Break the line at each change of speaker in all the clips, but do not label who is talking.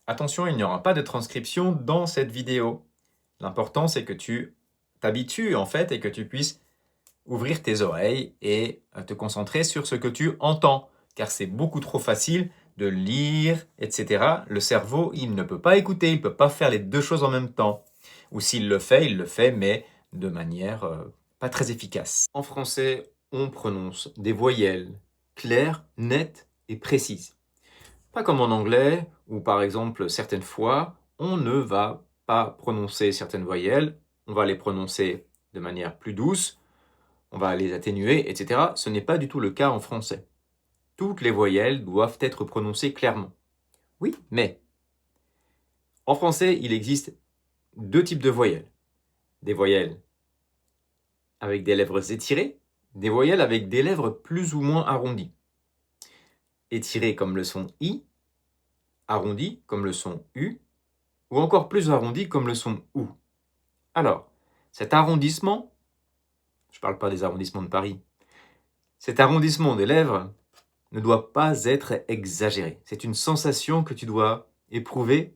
Attention, il n'y aura pas de transcription dans cette vidéo. L'important, c'est que tu t'habitues en fait et que tu puisses ouvrir tes oreilles et te concentrer sur ce que tu entends. Car c'est beaucoup trop facile de lire, etc. Le cerveau, il ne peut pas écouter, il ne peut pas faire les deux choses en même temps. Ou s'il le fait, il le fait, mais de manière pas très efficace. En français, on prononce des voyelles claires, nettes et précises. Pas comme en anglais, où par exemple, certaines fois, on ne va pas prononcer certaines voyelles, on va les prononcer de manière plus douce, on va les atténuer, etc. Ce n'est pas du tout le cas en français. Toutes les voyelles doivent être prononcées clairement. Oui, mais en français, il existe deux types de voyelles. Des voyelles avec des lèvres étirées, des voyelles avec des lèvres plus ou moins arrondies. Étirées comme le son I, arrondies comme le son U, ou encore plus arrondies comme le son OU. Alors, cet arrondissement, je ne parle pas des arrondissements de Paris, cet arrondissement des lèvres ne doit pas être exagéré. C'est une sensation que tu dois éprouver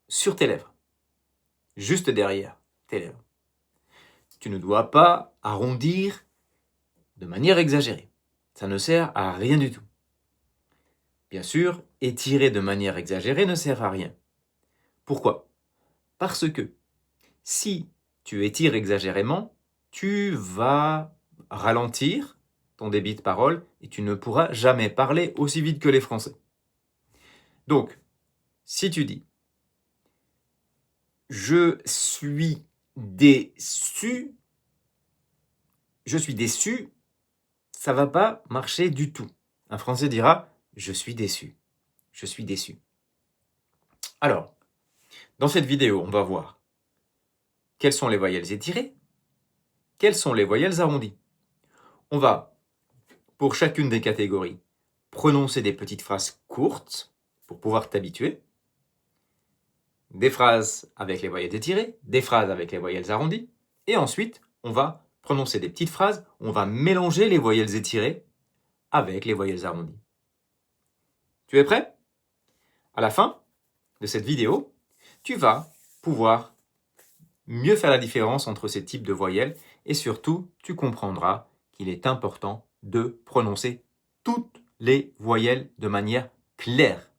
sur tes lèvres, juste derrière tes lèvres. Tu ne dois pas arrondir de manière exagérée. Ça ne sert à rien du tout. Bien sûr, étirer de manière exagérée ne sert à rien. Pourquoi? Parce que si tu étires exagérément, tu vas ralentir ton débit de parole et tu ne pourras jamais parler aussi vite que les Français. Donc, si tu dis « je suis déçu », ça va pas marcher du tout. Un Français dira « je suis déçu »,« je suis déçu ». Alors, dans cette vidéo, on va voir quelles sont les voyelles étirées, quelles sont les voyelles arrondies. On va, pour chacune des catégories, prononcer des petites phrases courtes pour pouvoir t'habituer. Des phrases avec les voyelles étirées, des phrases avec les voyelles arrondies. Et ensuite, on va prononcer des petites phrases, on va mélanger les voyelles étirées avec les voyelles arrondies. Tu es prêt? À la fin de cette vidéo, tu vas pouvoir mieux faire la différence entre ces types de voyelles et surtout, tu comprendras qu'il est important de prononcer toutes les voyelles de manière claire.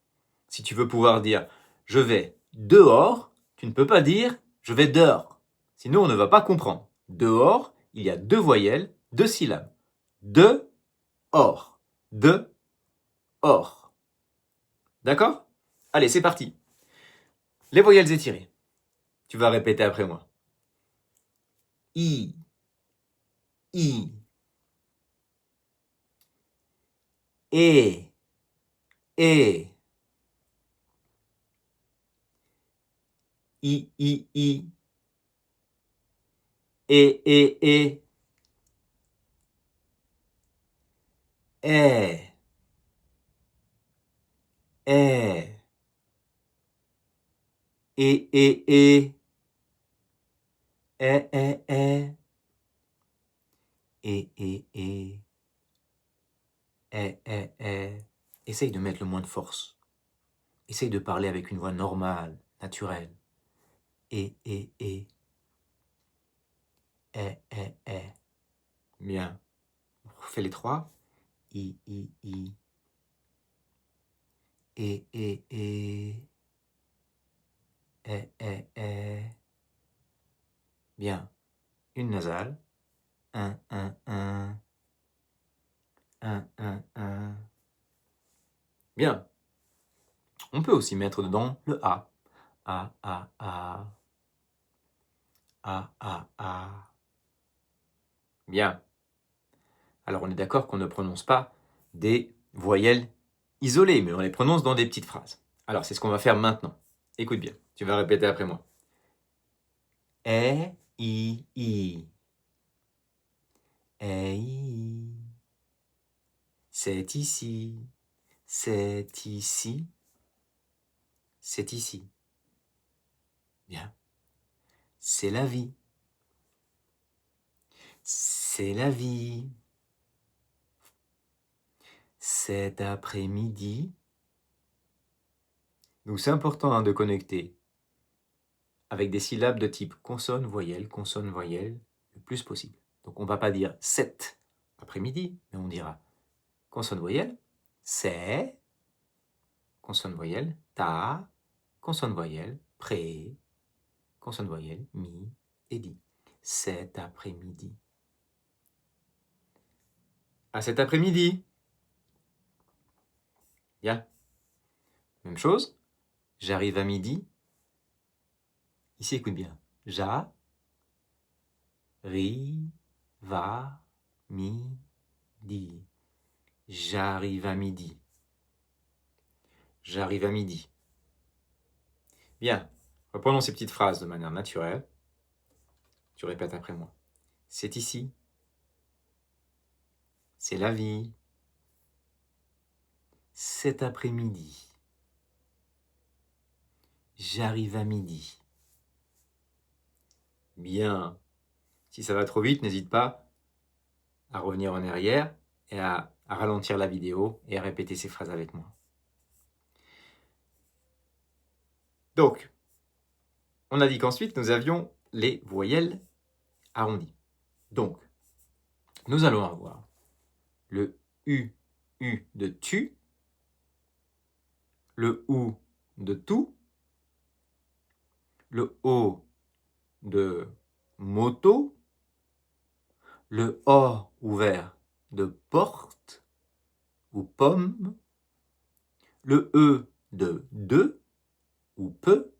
Si tu veux pouvoir dire « je vais dehors », tu ne peux pas dire « je vais dehors ». Sinon, on ne va pas comprendre. Dehors, il y a deux voyelles, deux syllabes. De, or. De, or. D'accord? Allez, c'est parti. Les voyelles étirées. Tu vas répéter après moi. I, I. E, E. I, I, I. E, E, E. E. E. E, E, E. E, E, E. E, E, E. Essaye de mettre le moins de force. Essaye de parler avec une voix normale, naturelle. E. Bien. On refait les trois. I. E. Bien. Une nasale. Un. Bien. On peut aussi mettre dedans le A. A. Bien. Alors on est d'accord qu'on ne prononce pas des voyelles isolées, mais on les prononce dans des petites phrases. Alors c'est ce qu'on va faire maintenant. Écoute bien, tu vas répéter après moi. E, I. E. C'est ici. C'est ici. C'est ici. Bien. C'est la vie. C'est la vie. Cet après-midi, Donc c'est important de connecter avec des syllabes de type consonne, voyelle, le plus possible. Donc on ne va pas dire cet après-midi, mais on dira consonne, voyelle, c'est, consonne, voyelle, ta, consonne, voyelle, pré, consonne, voyelle, mi et di. Cet après-midi. À cet après-midi. Bien. Même chose. J'arrive à midi. Ici, écoute bien. Va, midi. J'arrive à midi. J'arrive à midi. Bien. Reprenons ces petites phrases de manière naturelle. Tu répètes après moi. C'est ici. C'est la vie. Cet après-midi. J'arrive à midi. Bien. Si ça va trop vite, n'hésite pas à revenir en arrière et à ralentir la vidéo et à répéter ces phrases avec moi. Donc, on a dit qu'ensuite, nous avions les voyelles arrondies. Donc, nous allons avoir le U de tu, le OU de tout, le O de moto, le O ouvert de porte ou pomme, le E de ou peu,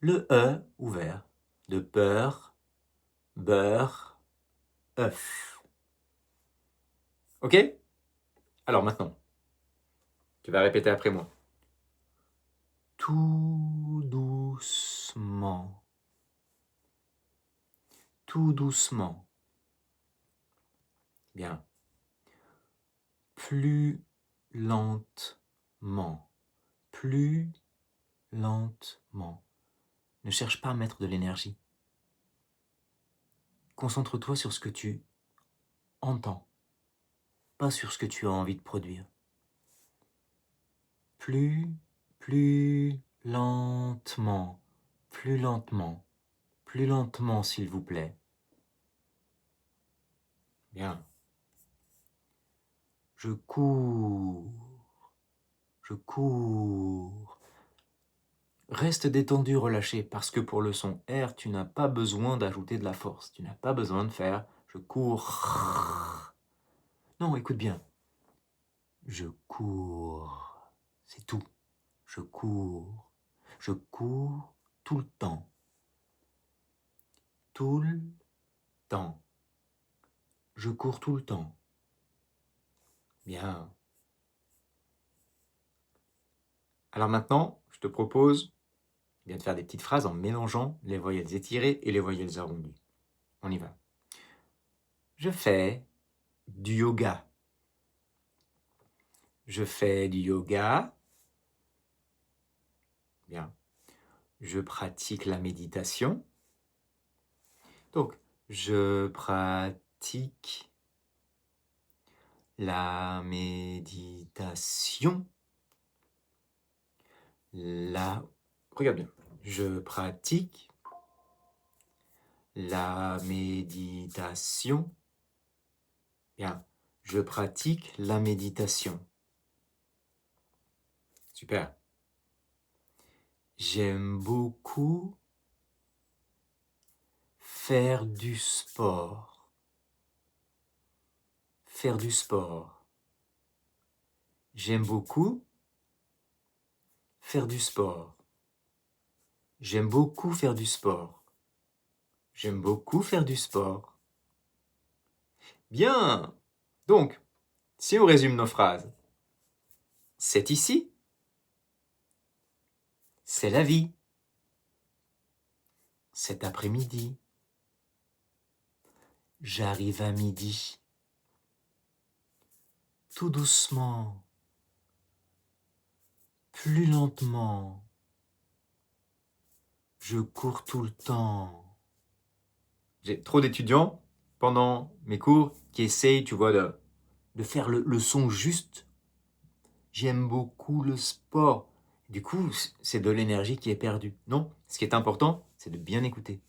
le E ouvert de peur, beurre, œuf. Ok? Alors maintenant, tu vas répéter après moi. Tout doucement. Tout doucement. Bien. Plus lentement. Plus lentement. Ne cherche pas à mettre de l'énergie. Concentre-toi sur ce que tu entends, pas sur ce que tu as envie de produire. Plus lentement, plus lentement s'il vous plaît. Bien. Je cours. Reste détendu, relâché, parce que pour le son R, tu n'as pas besoin d'ajouter de la force. Tu n'as pas besoin de faire je cours. Non, écoute bien. Je cours. C'est tout. Je cours. Je cours tout le temps. Tout le temps. Je cours tout le temps. Bien. Alors maintenant, je te propose de faire des petites phrases en mélangeant les voyelles étirées et les voyelles arrondies. On y va. Je fais du yoga. Je fais du yoga. Bien. Je pratique la méditation. Donc, je pratique la méditation. Regarde bien. Je pratique la méditation. Bien. Je pratique la méditation. Super. J'aime beaucoup faire du sport. Faire du sport. J'aime beaucoup faire du sport. J'aime beaucoup faire du sport. J'aime beaucoup faire du sport. Bien. Donc, si on résume nos phrases, c'est ici. C'est la vie. Cet après-midi. J'arrive à midi. Tout doucement. Plus lentement. Je cours tout le temps. J'ai trop d'étudiants pendant mes cours qui essayent, tu vois, de faire le son juste. J'aime beaucoup le sport. du coup, c'est de l'énergie qui est perdue. Non, ce qui est important, c'est de bien écouter.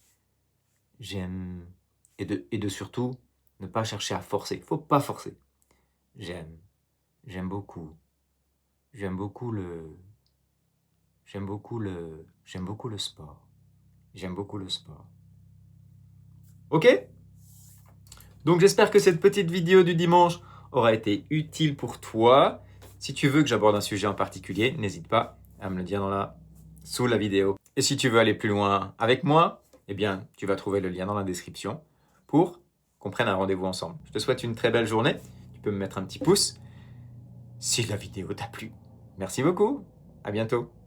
J'aime. Et de surtout ne pas chercher à forcer. Il ne faut pas forcer. J'aime. J'aime beaucoup. J'aime beaucoup le. J'aime beaucoup le sport. J'aime beaucoup le sport. Ok? Donc j'espère que cette petite vidéo du dimanche aura été utile pour toi. Si tu veux que j'aborde un sujet en particulier, n'hésite pas à me le dire sous la vidéo. Et si tu veux aller plus loin avec moi, eh bien, tu vas trouver le lien dans la description pour qu'on prenne un rendez-vous ensemble. Je te souhaite une très belle journée. Tu peux me mettre un petit pouce si la vidéo t'a plu. Merci beaucoup. À bientôt.